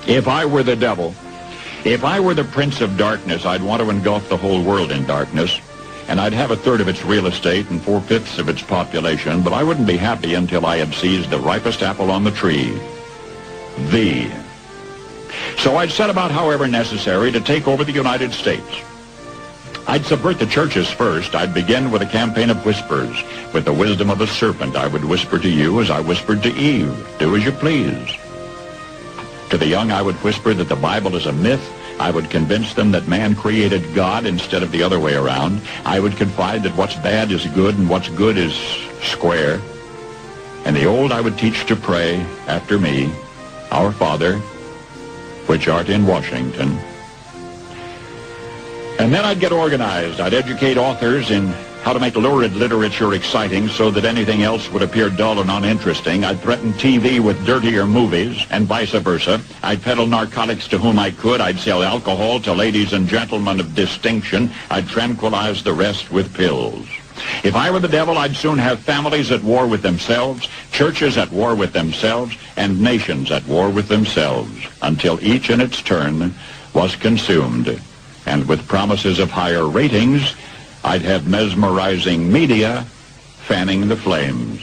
If I were the devil, if I were the prince of darkness, I'd want to engulf the whole world in darkness, and I'd have a third of its real estate and 4/5 of its population, but I wouldn't be happy until I had seized the ripest apple on the tree, thee. So I'd set about, however necessary, to take over the United States. I'd subvert the churches first. I'd begin with a campaign of whispers. With the wisdom of a serpent, I would whisper to you as I whispered to Eve, do as you please. To the young, I would whisper that the Bible is a myth. I would convince them that man created God instead of the other way around. I would confide that what's bad is good and what's good is square. And the old I would teach to pray after me, Our Father, which art in Washington. And then I'd get organized. I'd educate authors in how to make lurid literature exciting so that anything else would appear dull and uninteresting. I'd threaten TV with dirtier movies and vice versa. I'd peddle narcotics to whom I could. I'd sell alcohol to ladies and gentlemen of distinction. I'd tranquilize the rest with pills. If I were the devil, I'd soon have families at war with themselves, churches at war with themselves, and nations at war with themselves, until each in its turn was consumed. And with promises of higher ratings, I'd have mesmerizing media fanning the flames.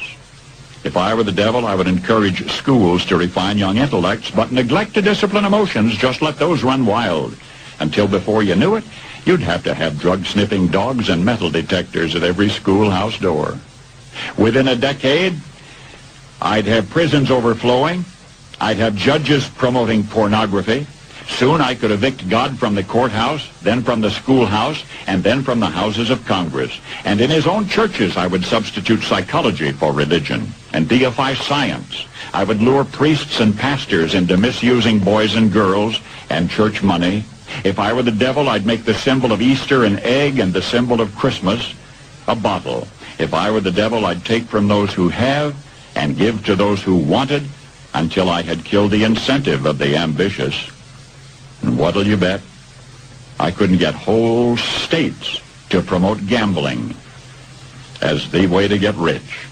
If I were the devil, I would encourage schools to refine young intellects, but neglect to discipline emotions. Just let those run wild. Until before you knew it, you'd have to have drug-sniffing dogs and metal detectors at every schoolhouse door. Within a decade, I'd have prisons overflowing. I'd have judges promoting pornography. Soon I could evict God from the courthouse, then from the schoolhouse, and then from the houses of Congress. And in his own churches, I would substitute psychology for religion and deify science. I would lure priests and pastors into misusing boys and girls and church money. If I were the devil, I'd make the symbol of Easter an egg and the symbol of Christmas a bottle. If I were the devil, I'd take from those who have and give to those who wanted until I had killed the incentive of the ambitious. And what'll you bet? I couldn't get whole states to promote gambling as the way to get rich.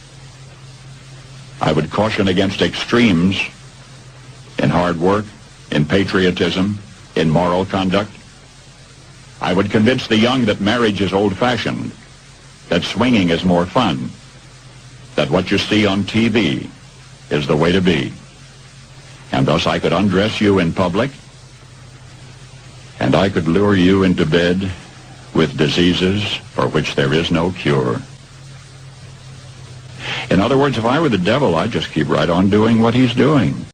I would caution against extremes in hard work, in patriotism, in moral conduct. I would convince the young that marriage is old-fashioned, that swinging is more fun, that what you see on TV is the way to be. And thus I could undress you in public, and I could lure you into bed with diseases for which there is no cure. In other words, if I were the devil, I'd just keep right on doing what he's doing.